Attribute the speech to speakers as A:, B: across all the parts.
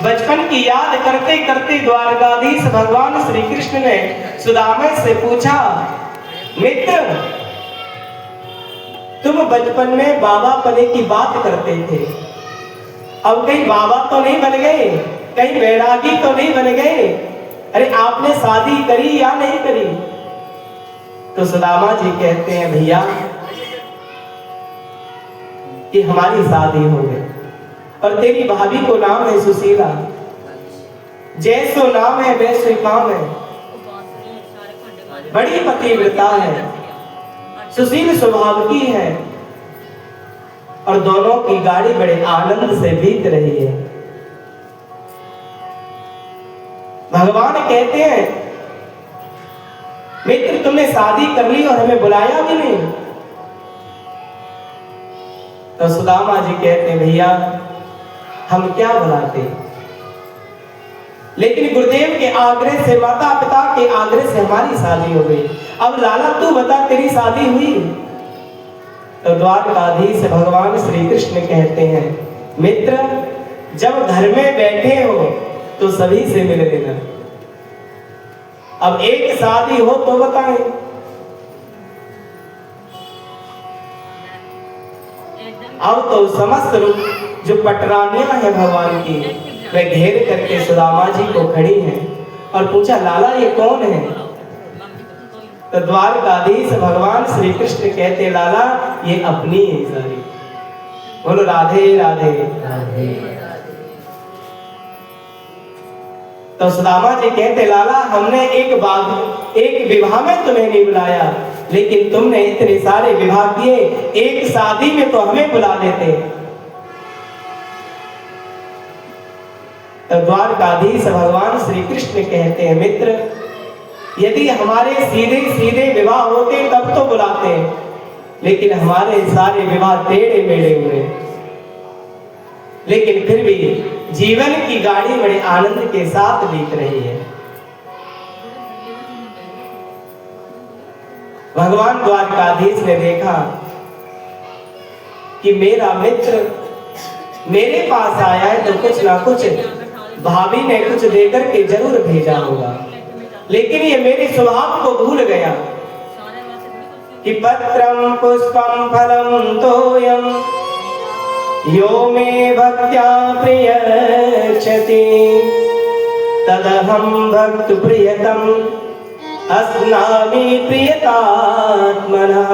A: बचपन की याद करते करते द्वारकाधीश भगवान श्री कृष्ण ने सुदामा से पूछा, मित्र तुम बचपन में बाबा पने की बात करते थे, अब कहीं बाबा तो नहीं बन गए, कहीं बैरागी तो नहीं बन गए? अरे आपने शादी करी या नहीं करी? तो सुदामा जी कहते हैं, भैया कि हमारी शादी हो गई और तेरी भाभी को नाम है सुशीला, जैसो नाम है वैसो काम है, बड़ी पतिव्रता है, सुशील स्वभाव की है और दोनों की गाड़ी बड़े आनंद से बीत रही है। भगवान कहते हैं, मित्र तुमने शादी कर ली और हमें बुलाया भी नहीं। तो सुदामा जी कहते हैं, भैया हम क्या बुलाते, लेकिन गुरुदेव के आग्रह से, माता पिता के आग्रह से हमारी शादी हो गई। अब लाला तू बता तेरी शादी हुई? तो द्वारकाधीश भगवान श्री कृष्ण कहते हैं, मित्र जब घर में बैठे हो तो सभी से मिल लेना, अब एक शादी हो तो बताएं। अब तो समस्त रूप जो पटरानियां हैं भगवान की, वे घेर करके सुदामा जी को खड़ी हैं और पूछा, लाला ये कौन है? तो द्वारकाधीश भगवान श्री कृष्ण कहते, लाला ये अपनी है सारी। बोलो राधे राधे राधे। तो सुदामा जी कहते, लाला हमने एक विवाह में तुम्हें नहीं बुलाया, लेकिन तुमने इतने सारे विवाह किए, एक शादी में तो हमें बुला देते। तो द्वारकाधीश भगवान श्री कृष्ण कहते हैं, मित्र यदि हमारे सीधे सीधे विवाह होते तब तो बुलाते, लेकिन हमारे सारे विवाह टेढ़े मेढ़े हुए, लेकिन फिर भी जीवन की गाड़ी बड़े आनंद के साथ बीत रही है। भगवान द्वारकाधीश ने देखा कि मेरा मित्र मेरे पास आया है तो कुछ ना कुछ भाभी ने कुछ देकर के जरूर भेजा होगा, लेकिन ये मेरे स्वभाव को भूल गया कि पत्रम पुष्पम फलम तोयम यो मे भक्त्या प्रियच्छति तदहं भक्त प्रियतम अस्नामि प्रियतात्मनः।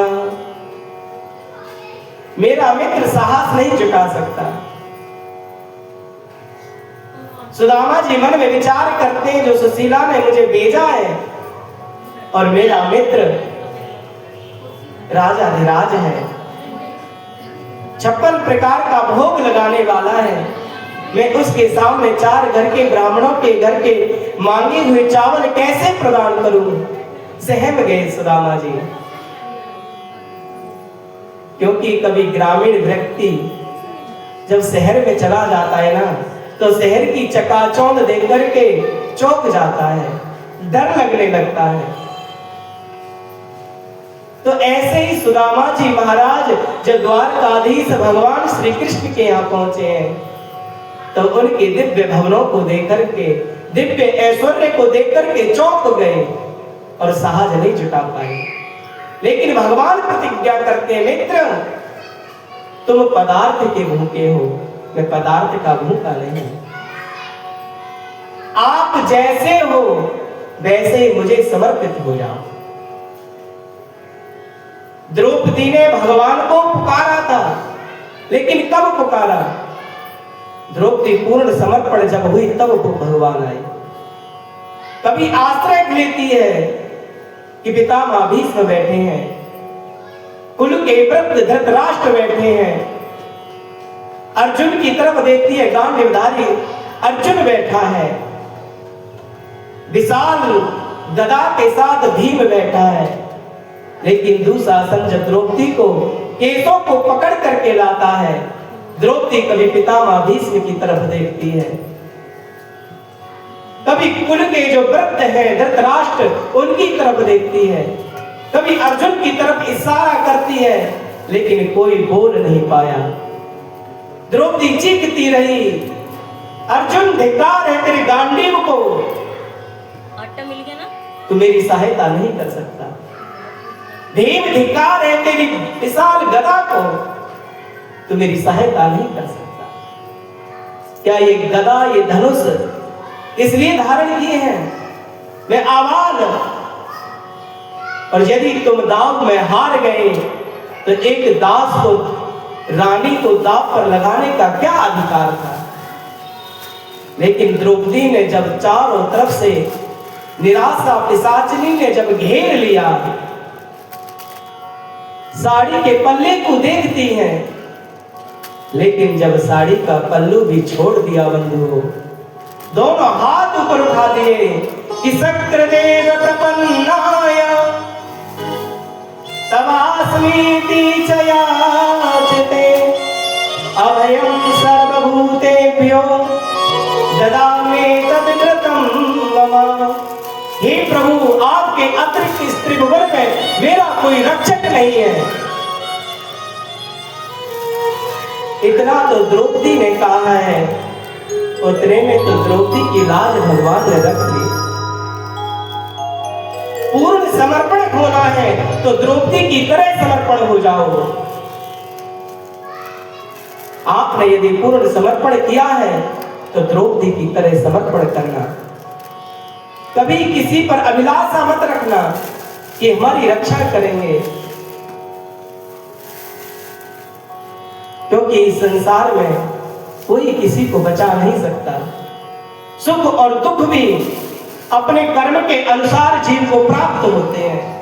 A: मेरा मित्र साहस नहीं जुटा सकता। सुदामा जी मन में विचार करते हैं, जो सुशीला ने मुझे भेजा है और मेरा मित्र राजाधिराज है, 56 प्रकार का भोग लगाने वाला है, मैं उसके सामने 4 घर के ब्राह्मणों के घर के मांगे हुए चावल कैसे प्रदान करूं? सहम गए सुदामा जी, क्योंकि कभी ग्रामीण व्यक्ति जब शहर में चला जाता है ना, तो शहर की चकाचौंध देख करके चौंक जाता है, डर लगने लगता है। तो ऐसे ही सुदामा जी महाराज जब द्वारकाधीश भगवान श्री कृष्ण के यहाँ पहुंचे हैं, तो उनके दिव्य भवनों को देख करके, दिव्य ऐश्वर्य को देख करके चौंक गए और साहस नहीं जुटा पाए। लेकिन भगवान प्रतिज्ञा करते हैं, मित्र तुम पदार्थ के भूखे हो, मैं पदार्थ का भूखा नहीं। आप जैसे हो वैसे ही मुझे समर्पित हो जाओ। द्रौपदी ने भगवान को पुकारा था, लेकिन कब पुकारा? द्रौपदी पूर्ण समर्पण जब हुई तब भगवान आए। कभी आश्रय लेती है कि पितामह भीष्म बैठे हैं, कुल के वृद्ध धृतराष्ट्र बैठे हैं, अर्जुन की तरफ देखती है, गांडीवधारी अर्जुन बैठा है, विशाल गदा के साथ भीम बैठा है, लेकिन दुशासन जब द्रौपदी को केसों को पकड़ करके लाता है, द्रौपदी कभी पितामह भीष्म की तरफ देखती है, कभी कुल के जो वृद्ध है धृतराष्ट्र उनकी तरफ देखती है, कभी अर्जुन की तरफ इशारा करती है, लेकिन कोई बोल नहीं पाया। द्रौपदी चीखती रही, अर्जुन धिक्कार है तेरे गांडीव को,
B: आटा मिल गया ना,
A: तू मेरी सहायता नहीं कर सकता। भीम धिक्कार है तेरी विशाल गदा को, तू मेरी सहायता नहीं कर सकता। क्या ये गदा, ये धनुष इसलिए धारण किए हैं मैं आवाज, और यदि तुम दाव में हार गए तो एक दास को, रानी को दाव पर लगाने का क्या अधिकार था। लेकिन द्रौपदी ने जब चारों तरफ से निराशा पिशाचिनी ने जब घेर लिया, साड़ी के पल्ले को देखती हैं, लेकिन जब साड़ी का पल्लू भी छोड़ दिया बंधुओं, दोनों हाथ ऊपर उठा दिए कि शक्रदेव प्रपन्नाय तवास्मीति च याचते अभयं सर्वभूतेभ्यो ददामि तद्व्रतं मम। हे प्रभु, आपके अतिरिक्त इस त्रिभुवन में मेरा कोई रक्षक नहीं है। इतना तो द्रौपदी ने कहा है, उतने में तो द्रौपदी की लाज भगवान ने रख ली। पूर्ण समर्पण होना है तो द्रौपदी की तरह समर्पण हो जाओ। आपने यदि पूर्ण समर्पण किया है तो द्रौपदी की तरह समर्पण करना। कभी किसी पर अभिलाषा मत रखना कि हमारी रक्षा करेंगे, क्योंकि इस संसार में कोई किसी को बचा नहीं सकता। सुख और दुख भी अपने कर्म के अनुसार जीव को प्राप्त होते हैं।